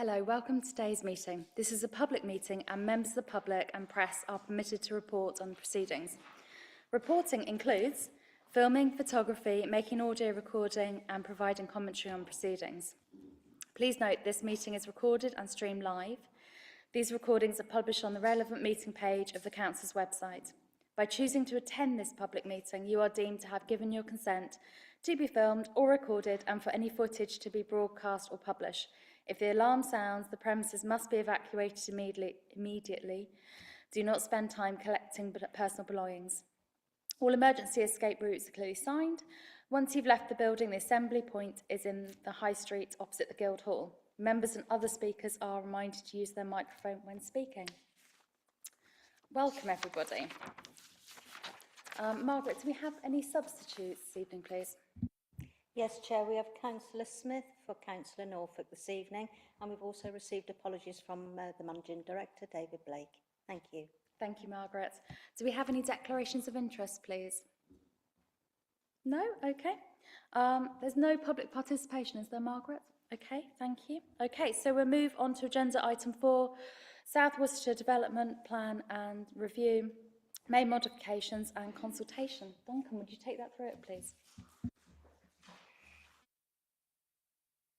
Hello, welcome to today's meeting. This is a public meeting and members of the public and press are permitted to report on proceedings. Reporting includes filming, photography, making audio recording and providing commentary on proceedings. Please note this meeting is recorded and streamed live. These recordings are published on the relevant meeting page of the Council's website. By choosing to attend this public meeting, you are deemed to have given your consent to be filmed or recorded and for any footage to be broadcast or published. If the alarm sounds, the premises must be evacuated immediately. Do not spend time collecting personal belongings. All emergency escape routes are clearly signed. Once you've left the building, the assembly point is in the High Street opposite the Guildhall. Members and other speakers are reminded to use their microphone when speaking. Welcome, everybody. Margaret, do we have any substitutes this evening, please? Yes, Chair, we have Councillor Smith for Councillor Norfolk this evening, and we've also received apologies from the Managing Director, David Blake. Thank you. Thank you, Margaret. Do we have any declarations of interest, please? No? Okay. There's no public participation, is there, Margaret? Okay, thank you. Okay, so we'll move on to agenda item 4, South Worcestershire Development Plan and Review, main modifications and consultation. Duncan, would you take that through it, please?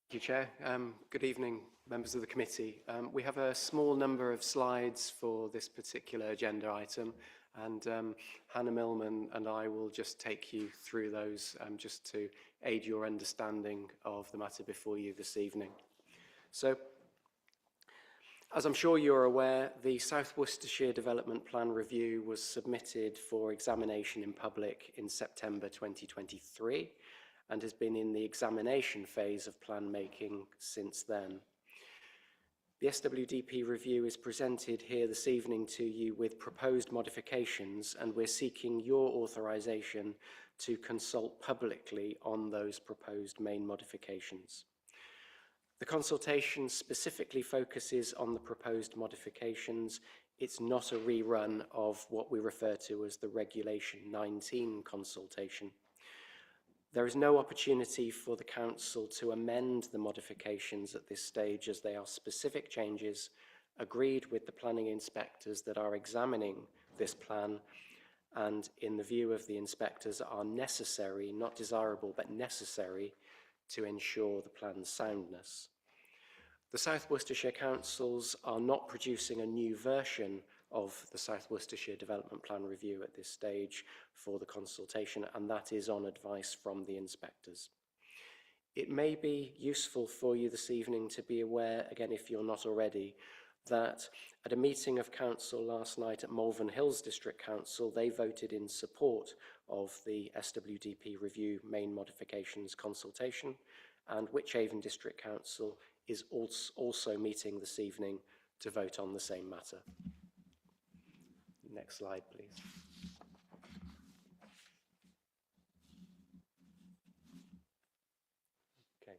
Thank you, Chair. Good evening, members of the committee. We have a small number of slides for this particular agenda item, and Hannah Millman and I will just take you through those just to aid your understanding of the matter before you this evening. So, as I'm sure you're aware, the South Worcestershire Development Plan Review was submitted for examination in public in September 2023. And has been in the examination phase of plan making since then. The SWDP review is presented here this evening to you with proposed modifications, and we're seeking your authorisation to consult publicly on those proposed main modifications. The consultation specifically focuses on the proposed modifications. It's not a rerun of what we refer to as the Regulation 19 consultation. There is no opportunity for the Council to amend the modifications at this stage, as they are specific changes agreed with the planning inspectors that are examining this plan, and in the view of the inspectors are necessary, not desirable, but necessary to ensure the plan's soundness. The South Worcestershire Councils are not producing a new version of the South Worcestershire Development Plan Review at this stage for the consultation, and that is on advice from the inspectors. It may be useful for you this evening to be aware, again if you're not already, that at a meeting of council last night at Malvern Hills District Council, they voted in support of the SWDP review main modifications consultation, and Wychavon District Council is also meeting this evening to vote on the same matter. Next slide, please. Okay.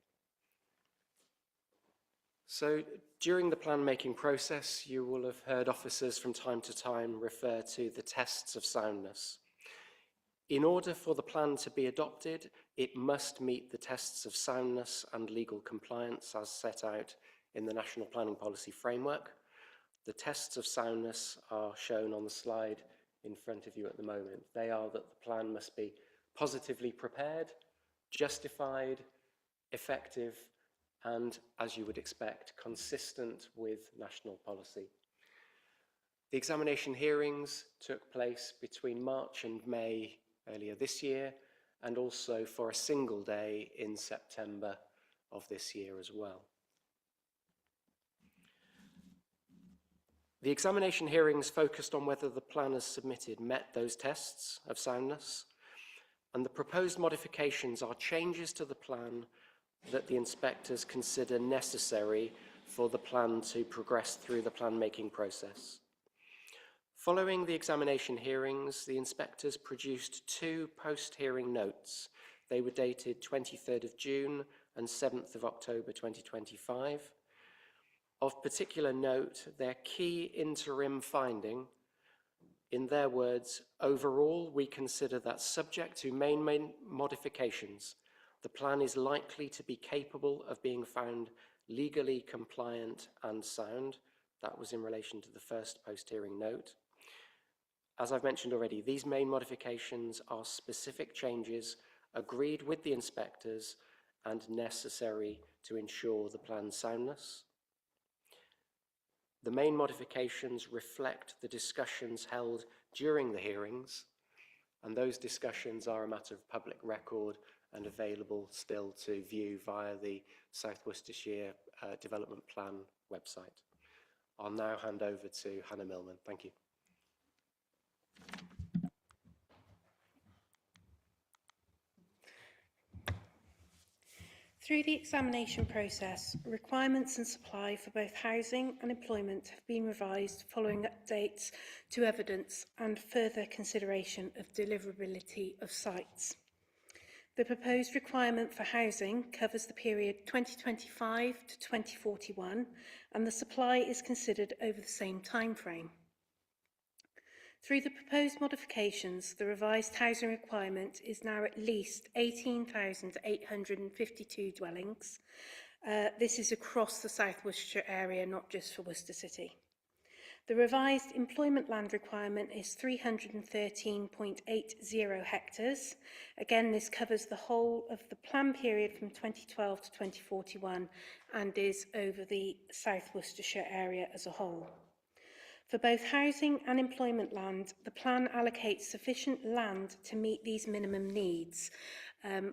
So, during the plan-making process, you will have heard officers from time to time refer to the tests of soundness. In order for the plan to be adopted, it must meet the tests of soundness and legal compliance as set out in the National Planning Policy Framework. The tests of soundness are shown on the slide in front of you at the moment. They are that the plan must be positively prepared, justified, effective, and, as you would expect, consistent with national policy. The examination hearings took place between March and May earlier this year, and also for a single day in September of this year as well. The examination hearings focused on whether the plan as submitted met those tests of soundness, and the proposed modifications are changes to the plan that the inspectors consider necessary for the plan to progress through the plan-making process. Following the examination hearings, the inspectors produced 2 post-hearing notes. They were dated 23rd of June and 7th of October 2025. Of particular note, their key interim finding, in their words, overall, we consider that subject to main modifications, the plan is likely to be capable of being found legally compliant and sound. That was in relation to the first post-hearing note. As I've mentioned already, these main modifications are specific changes agreed with the inspectors and necessary to ensure the plan's soundness. The main modifications reflect the discussions held during the hearings, and those discussions are a matter of public record and available still to view via the South Worcestershire Development Plan website. I'll now hand over to Hannah Millman. Thank you. Through the examination process, requirements and supply for both housing and employment have been revised following updates to evidence and further consideration of deliverability of sites. The proposed requirement for housing covers the period 2025 to 2041, and the supply is considered over the same timeframe. Through the proposed modifications, the revised housing requirement is now at least 18,852 dwellings. This is across the South Worcestershire area, not just for Worcester City. The revised employment land requirement is 313.80 hectares. Again, this covers the whole of the plan period from 2012 to 2041 and is over the South Worcestershire area as a whole. For both housing and employment land, the plan allocates sufficient land to meet these minimum needs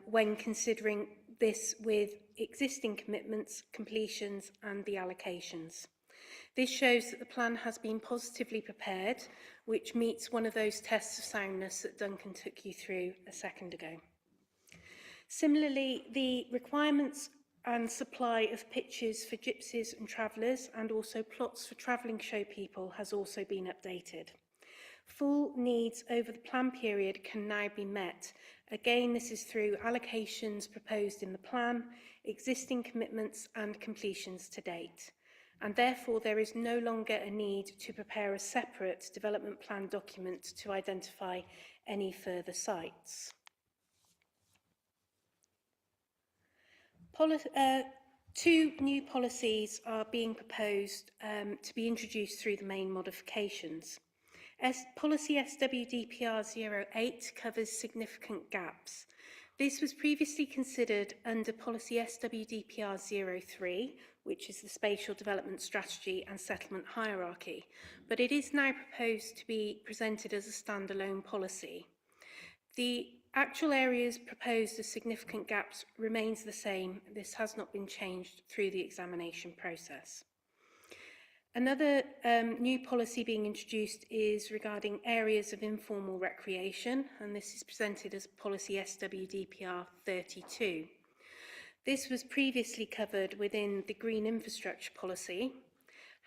when considering this with existing commitments, completions and the allocations. This shows that the plan has been positively prepared, which meets one of those tests of soundness that Duncan took you through a second ago. Similarly, the requirements and supply of pitches for gypsies and travellers and also plots for travelling show people has also been updated. Full needs over the plan period can now be met. Again, this is through allocations proposed in the plan, existing commitments and completions to date. And therefore, there is no longer a need to prepare a separate development plan document to identify any further sites. Two new policies are being proposed to be introduced through the main modifications. Policy SWDPR 08 covers significant gaps. This was previously considered under Policy SWDPR 03, which is the Spatial Development Strategy and Settlement Hierarchy, but it is now proposed to be presented as a standalone policy. The actual areas proposed as significant gaps remains the same. This has not been changed through the examination process. Another new policy being introduced is regarding areas of informal recreation, and this is presented as Policy SWDPR 32. This was previously covered within the Green Infrastructure Policy.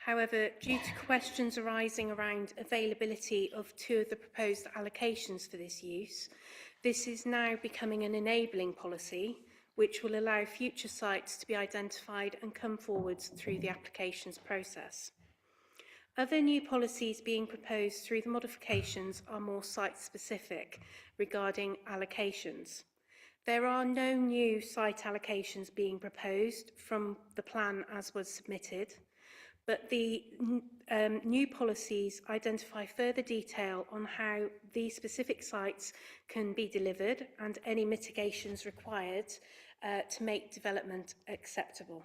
However, due to questions arising around availability of two of the proposed allocations for this use, this is now becoming an enabling policy, which will allow future sites to be identified and come forwards through the applications process. Other new policies being proposed through the modifications are more site-specific regarding allocations. There are no new site allocations being proposed from the plan as was submitted, but the new policies identify further detail on how these specific sites can be delivered and any mitigations required to make development acceptable.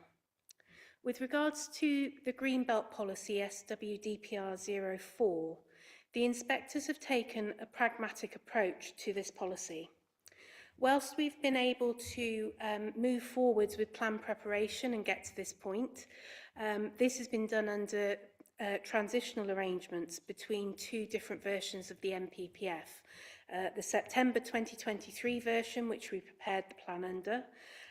With regards to the Greenbelt Policy SWDPR 04, the inspectors have taken a pragmatic approach to this policy. Whilst we've been able to move forwards with plan preparation and get to this point, this has been done under transitional arrangements between two different versions of the MPPF. The September 2023 version, which we prepared the plan under,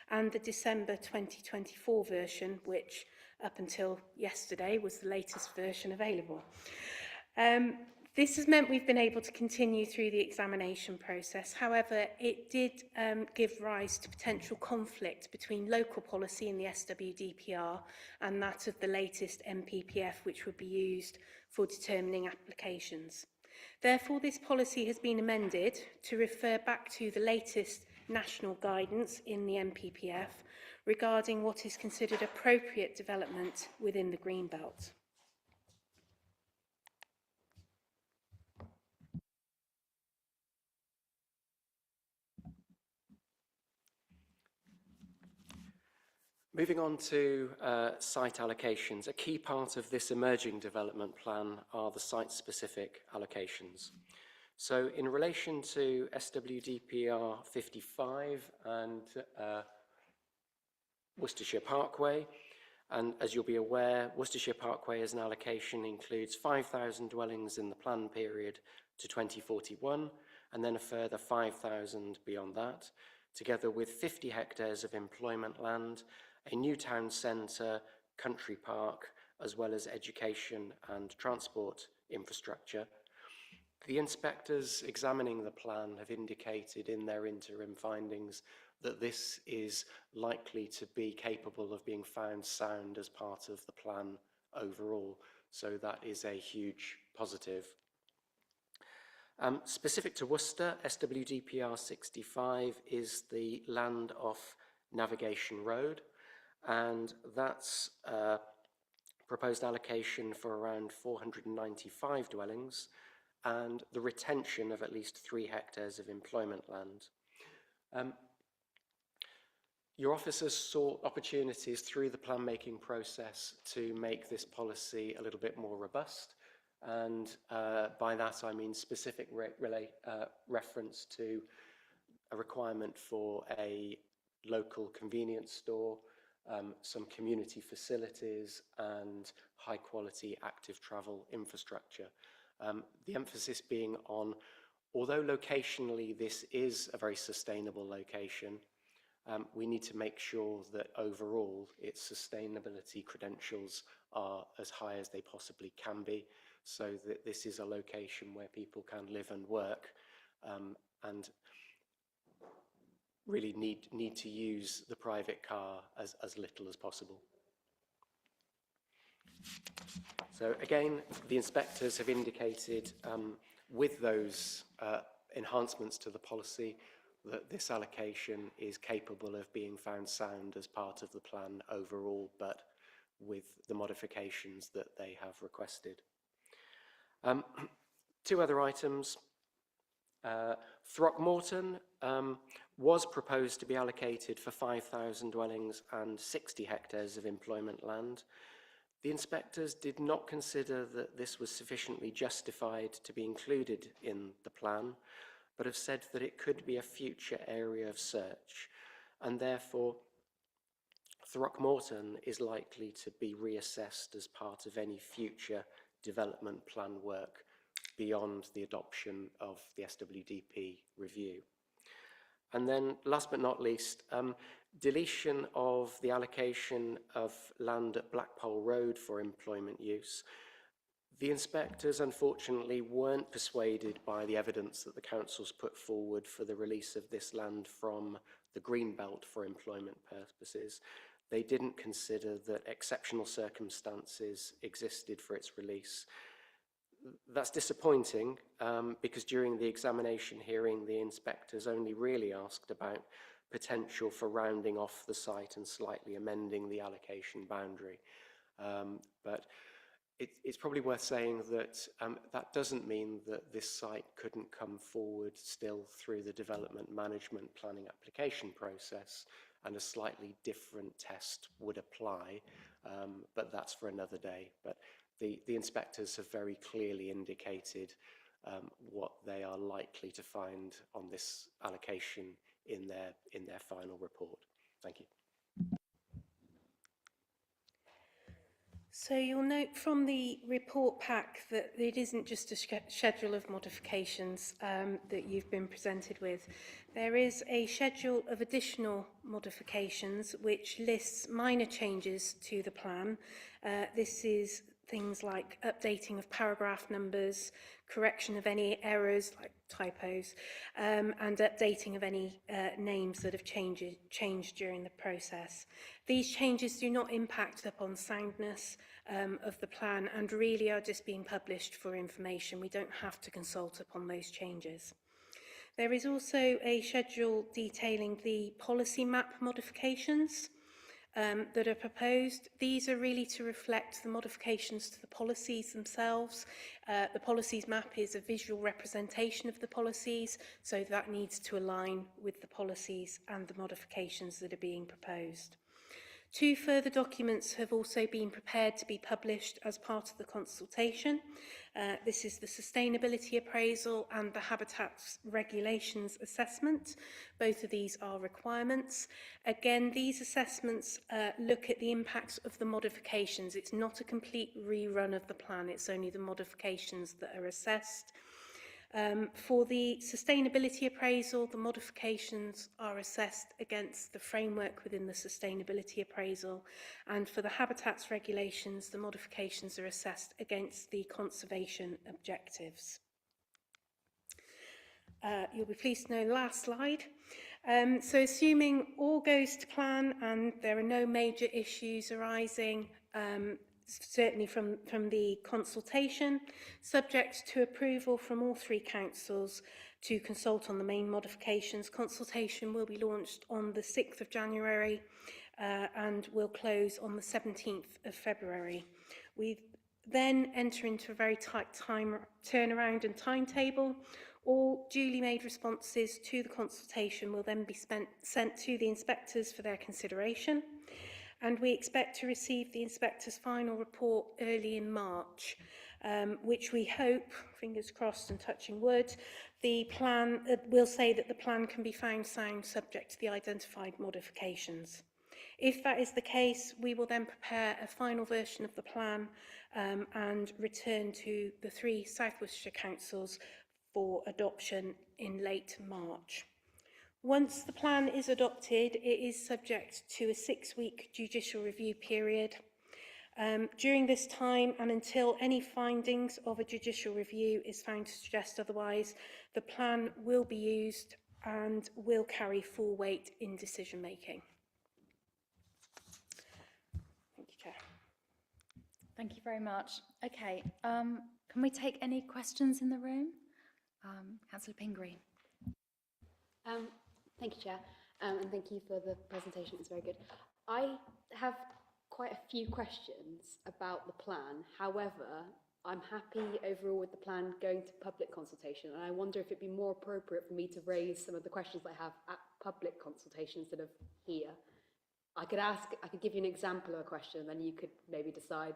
and the December 2024 version, which up until yesterday was the latest version available. This has meant we've been able to continue through the examination process. However, it did give rise to potential conflict between local policy in the SWDPR and that of the latest MPPF, which would be used for determining applications. Therefore, this policy has been amended to refer back to the latest national guidance in the MPPF regarding what is considered appropriate development within the green belt. Moving on to site allocations, a key part of this emerging development plan are the site-specific allocations. So in relation to SWDPR 55 and Worcestershire Parkway, and as you'll be aware, Worcestershire Parkway as an allocation includes 5,000 dwellings in the plan period to 2041, and then a further 5,000 beyond that, together with 50 hectares of employment land, a new town centre, country park, as well as education and transport infrastructure. The inspectors examining the plan have indicated in their interim findings that this is likely to be capable of being found sound as part of the plan overall. So that is a huge positive. Specific to Worcester, SWDPR 65 is the land off Navigation Road, and that's proposed allocation for around 495 dwellings and the retention of at least 3 hectares of employment land. Your officers sought opportunities through the plan making process to make this policy a little bit more robust, and by that I mean specific reference to a requirement for a local convenience store, some community facilities and high quality active travel infrastructure. The emphasis being on, although locationally this is a very sustainable location, we need to make sure that overall its sustainability credentials are as high as they possibly can be, so that this is a location where people can live and work and really need to use the private car as little as possible. So again, the inspectors have indicated with those enhancements to the policy that this allocation is capable of being found sound as part of the plan overall, but with the modifications that they have requested. 2 other items. Throckmorton was proposed to be allocated for 5,000 dwellings and 60 hectares of employment land. The inspectors did not consider that this was sufficiently justified to be included in the plan, but have said that it could be a future area of search, and therefore Throckmorton is likely to be reassessed as part of any future development plan work beyond the adoption of the SWDP review. And then last but not least, deletion of the allocation of land at Blackpole Road for employment use. The inspectors unfortunately weren't persuaded by the evidence that the council's put forward for the release of this land from the green belt for employment purposes. They didn't consider that exceptional circumstances existed for its release. That's disappointing because during the examination hearing, the inspectors only really asked about potential for rounding off the site and slightly amending the allocation boundary. But it's probably worth saying that that doesn't mean that this site couldn't come forward still through the development management planning application process, and a slightly different test would apply, but that's for another day. But the inspectors have very clearly indicated what they are likely to find on this allocation in their final report. Thank you. So you'll note from the report pack that it isn't just a schedule of modifications that you've been presented with. There is a schedule of additional modifications which lists minor changes to the plan. This is things like updating of paragraph numbers, correction of any errors like typos, and updating of any names that have changed during the process. These changes do not impact upon soundness of the plan and really are just being published for information. We don't have to consult upon those changes. There is also a schedule detailing the policy map modifications. that are proposed. These are really to reflect the modifications to the policies themselves. The policies map is a visual representation of the policies, so that needs to align with the policies and the modifications that are being proposed. 2 further documents have also been prepared to be published as part of the consultation. This is the Sustainability Appraisal and the Habitats Regulations Assessment. Both of these are requirements. Again, these assessments look at the impacts of the modifications. It's not a complete rerun of the plan, it's only the modifications that are assessed. For the sustainability appraisal, the modifications are assessed against the framework within the sustainability appraisal, and for the habitats regulations, the modifications are assessed against the conservation objectives. You'll be pleased to know, last slide. So assuming all goes to plan and there are no major issues arising, certainly from the consultation, subject to approval from all 3 councils to consult on the main modifications. Consultation will be launched on the 6th of January and will close on the 17th of February. We then enter into a very tight turnaround and timetable. All duly made responses to the consultation will then be sent to the inspectors for their consideration. And we expect to receive the inspector's final report early in March, which we hope, fingers crossed and touching wood, the plan will say that the plan can be found sound subject to the identified modifications. If that is the case, we will then prepare a final version of the plan and return to the 3 South Worcestershire councils for adoption in late March. Once the plan is adopted, it is subject to a 6-week judicial review period. During this time and until any findings of a judicial review is found to suggest otherwise, the plan will be used and will carry full weight in decision making. Thank you, Chair. Thank you very much. Okay, can we take any questions in the room? Councillor Pingree. Thank you, Chair, and thank you for the presentation. It's very good. I have quite a few questions about the plan. However, I'm happy overall with the plan going to public consultation, and I wonder if it'd be more appropriate for me to raise some of the questions I have at public consultation instead of here. I could give you an example of a question, and then you could maybe decide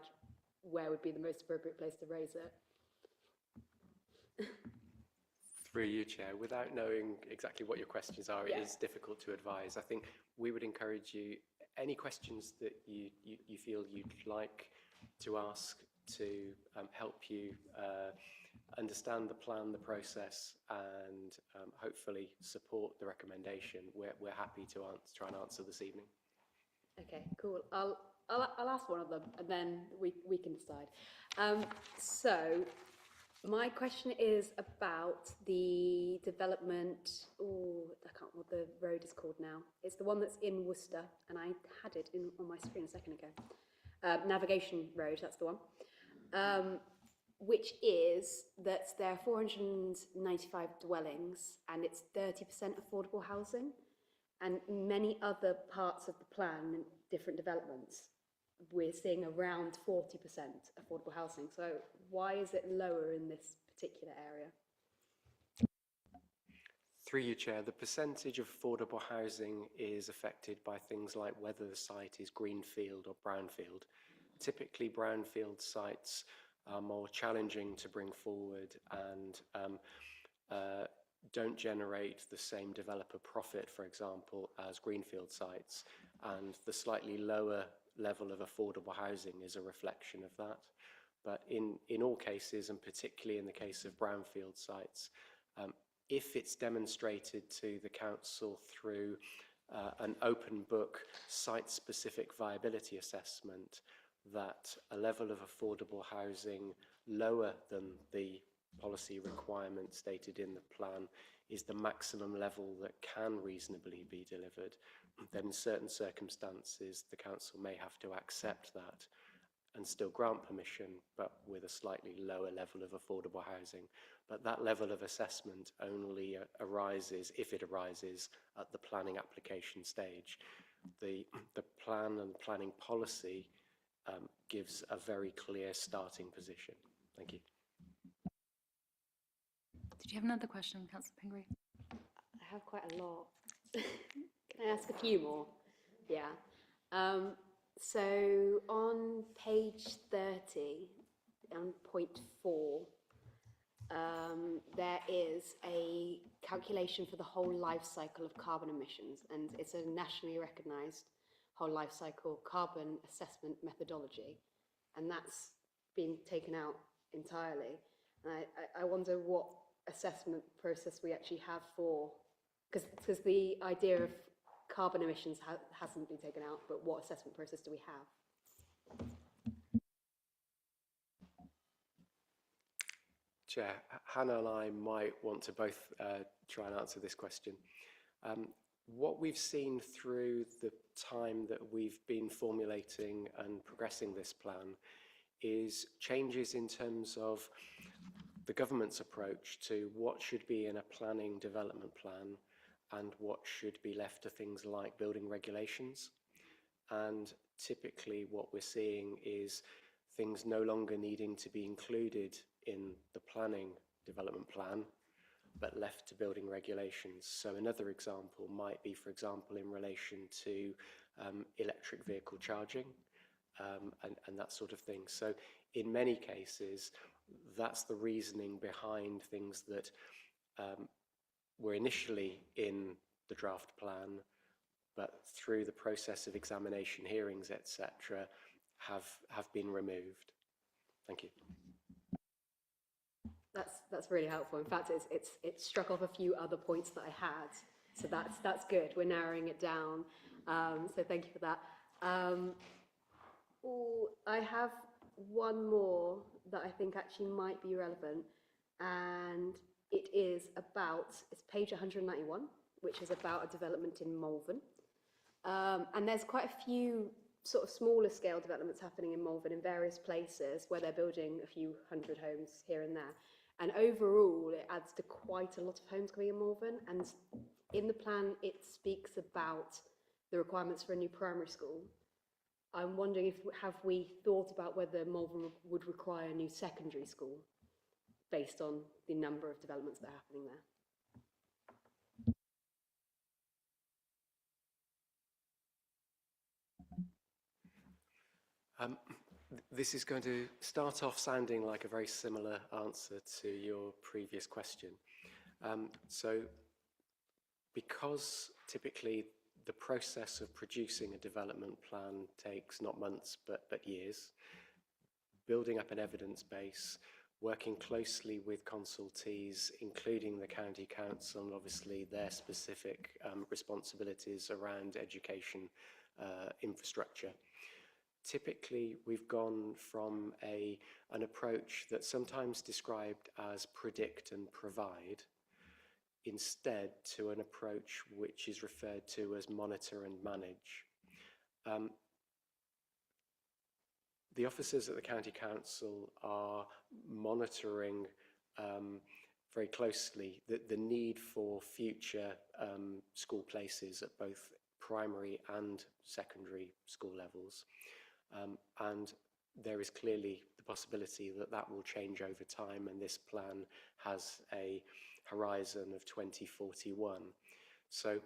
where would be the most appropriate place to raise it. Through you, Chair, without knowing exactly what your questions are, Yeah. it is difficult to advise. I think we would encourage you, any questions that you feel you'd like to ask to help you understand the plan, the process, and hopefully support the recommendation. We're happy to try and answer this evening. Okay, cool. I'll ask one of them, and then we can decide. So my question is about the development. Oh, I can't remember what the road is called now. It's the one that's in Worcester, and I had it on my screen a second ago. Navigation Road, that's the one. Which is that there are 495 dwellings, and it's 30% affordable housing. And many other parts of the plan, different developments, we're seeing around 40% affordable housing. So why is it lower in this particular area? Through you, Chair, the percentage of affordable housing is affected by things like whether the site is greenfield or brownfield. Typically, brownfield sites are more challenging to bring forward and don't generate the same developer profit, for example, as greenfield sites. And the slightly lower level of affordable housing is a reflection of that. But in all cases, and particularly in the case of brownfield sites, if it's demonstrated to the council through an open book site-specific viability assessment that a level of affordable housing lower than the policy requirement stated in the plan is the maximum level that can reasonably be delivered, then in certain circumstances the council may have to accept that and still grant permission, but with a slightly lower level of affordable housing. But that level of assessment only arises, if it arises, at the planning application stage. the plan and planning policy gives a very clear starting position. Thank you. Did you have another question, Councillor Pingree? I have quite a lot. Can I ask a few more? Yeah. So on page 30, on point 4, there is a calculation for the whole life cycle of carbon emissions, and it's a nationally recognised whole life cycle carbon assessment methodology, and that's been taken out entirely. And I wonder what assessment process we actually have for, because the idea of carbon emissions hasn't been taken out, but what assessment process do we have? Chair, Hannah and I might want to both try and answer this question. What we've seen through the time that we've been formulating and progressing this plan is changes in terms of the government's approach to what should be in a planning development plan and what should be left to things like building regulations. And typically what we're seeing is things no longer needing to be included in the planning development plan, but left to building regulations. So another example might be, for example, in relation to electric vehicle charging and that sort of thing. So in many cases, that's the reasoning behind things that were initially in the draft plan, but through the process of examination, hearings, etc., have been removed. Thank you. That's really helpful. In fact, it's struck off a few other points that I had, so that's good. We're narrowing it down. So thank you for that. I have one more that I think actually might be relevant, and it is about, it's page 191, which is about a development in Malvern. And there's quite a few sort of smaller scale developments happening in Malvern in various places where they're building a few hundred homes here and there. And overall, it adds to quite a lot of homes coming in Malvern. And in the plan, it speaks about the requirements for a new primary school. I'm wondering have we thought about whether Malvern would require a new secondary school based on the number of developments that are happening there? This is going to start off sounding like a very similar answer to your previous question. So because typically the process of producing a development plan takes not months but years, building up an evidence base, working closely with consultees, including the County Council and obviously their specific responsibilities around education infrastructure. Typically, we've gone from an approach that's sometimes described as predict and provide, instead to an approach which is referred to as monitor and manage. The officers at the County Council are monitoring very closely the need for future school places at both primary and secondary school levels. And there is clearly the possibility that that will change over time, and this plan has a horizon of 2041. So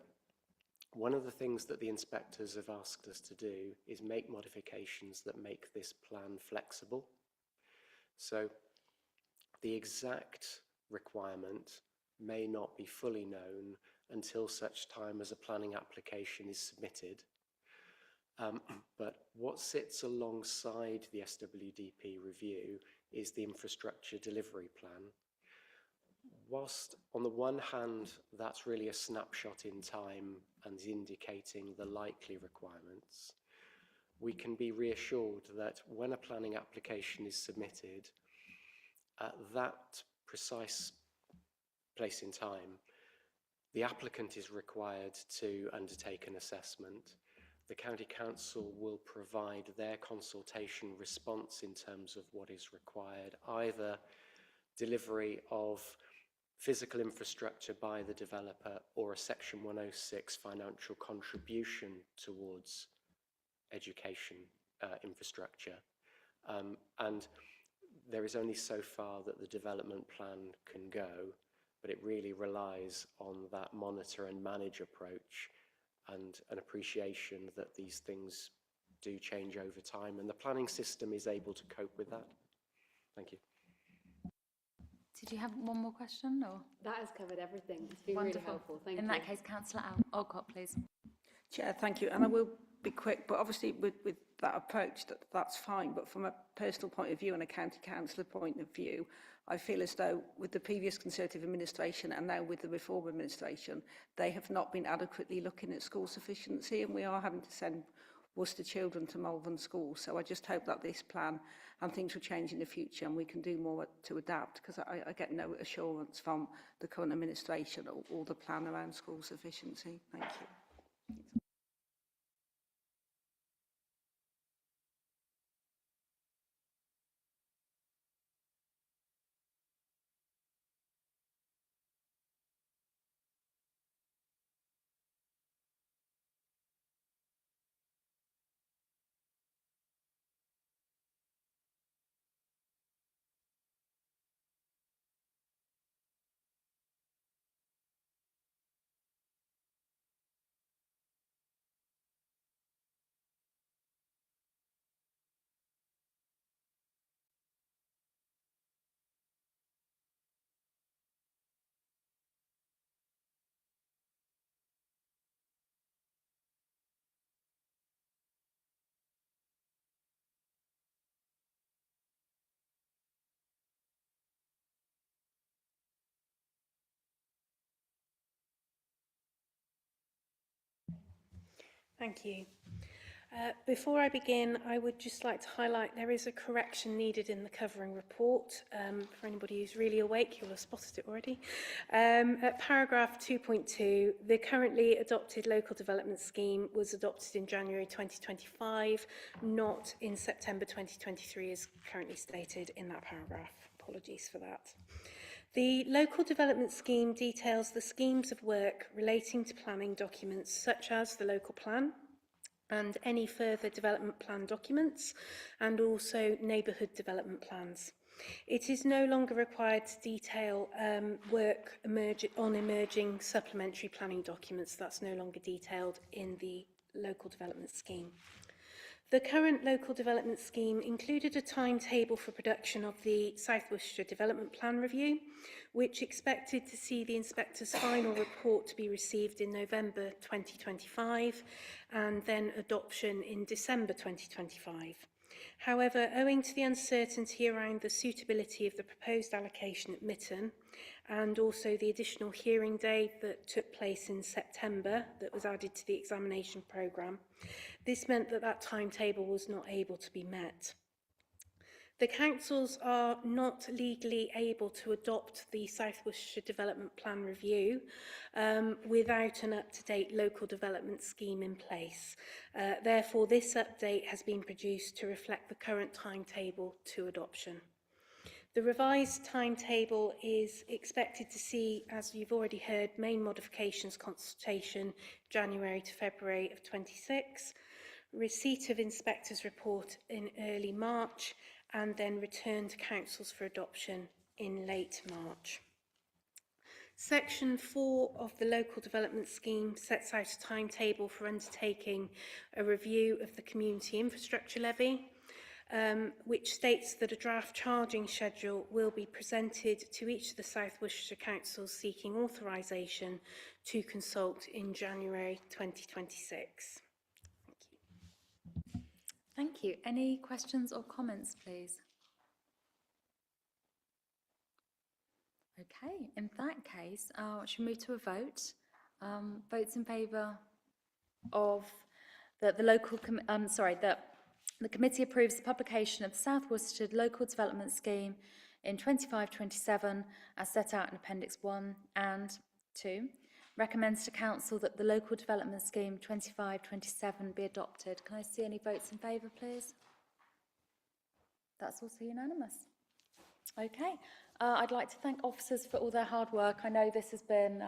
one of the things that the inspectors have asked us to do is make modifications that make this plan flexible. So the exact requirement may not be fully known until such time as a planning application is submitted. But what sits alongside the SWDP review is the infrastructure delivery plan. Whilst on the one hand, that's really a snapshot in time and indicating the likely requirements, we can be reassured that when a planning application is submitted, at that precise place in time, the applicant is required to undertake an assessment. The County Council will provide their consultation response in terms of what is required, either delivery of physical infrastructure by the developer or a Section 106 financial contribution towards education infrastructure. And there is only so far that the development plan can go, but it really relies on that monitor and manage approach and an appreciation that these things do change over time, and the planning system is able to cope with that. Thank you. Did you have one more question? Or? That has covered everything. It's been Wonderful. really helpful. Thank In you. that case, Councillor Alcott, please. Chair, thank you. And I will be quick, but obviously with that approach, that's fine. But from a personal point of view and a county councillor point of view, I feel as though with the previous Conservative administration and now with the Reform administration, they have not been adequately looking at school sufficiency, and we are having to send Worcester children to Malvern schools. So I just hope that this plan and things will change in the future and we can do more to adapt, because I get no assurance from the current administration or the plan around school sufficiency. Thank you. Thank you. Before I begin, I would just like to highlight there is a correction needed in the covering report. For anybody who's really awake, you'll have spotted it already. At paragraph 2.2, the currently adopted local development scheme was adopted in January 2025, not in September 2023, as currently stated in that paragraph. Apologies for that. The local development scheme details the schemes of work relating to planning documents such as the local plan and any further development plan documents, and also neighbourhood development plans. It is no longer required to detail work on emerging supplementary planning documents. That's no longer detailed in the local development scheme. The current local development scheme included a timetable for production of the South Worcestershire Development Plan Review, which expected to see the inspector's final report to be received in November 2025 and then adoption in December 2025. However, owing to the uncertainty around the suitability of the proposed allocation at Mitton and also the additional hearing day that took place in September that was added to the examination programme, this meant that that timetable was not able to be met. The councils are not legally able to adopt the South Worcestershire Development Plan Review without an up-to-date local development scheme in place. Therefore, this update has been produced to reflect the current timetable to adoption. The revised timetable is expected to see, as you've already heard, main modifications consultation January to February of 26, receipt of inspector's report in early March, and then return to councils for adoption in late March. Section 4 of the local development scheme sets out a timetable for undertaking a review of the community infrastructure levy, which states that a draft charging schedule will be presented to each of the South Worcestershire councils seeking authorisation to consult in January 2026. Thank you. Any questions or comments, please? Okay, in that case, should we move to a vote? Votes in favour of the committee approves the publication of the South Worcestershire Local Development Scheme in 25-27 as set out in Appendix 1, and 2. Recommends to Council that the Local Development Scheme 25-27 be adopted. Can I see any votes in favour, please? That's also unanimous. Okay, I'd like to thank officers for all their hard work. I know this has been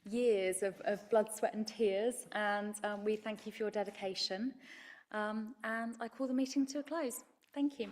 years of blood, sweat and tears, and we thank you for your dedication. And I call the meeting to a close. Thank you.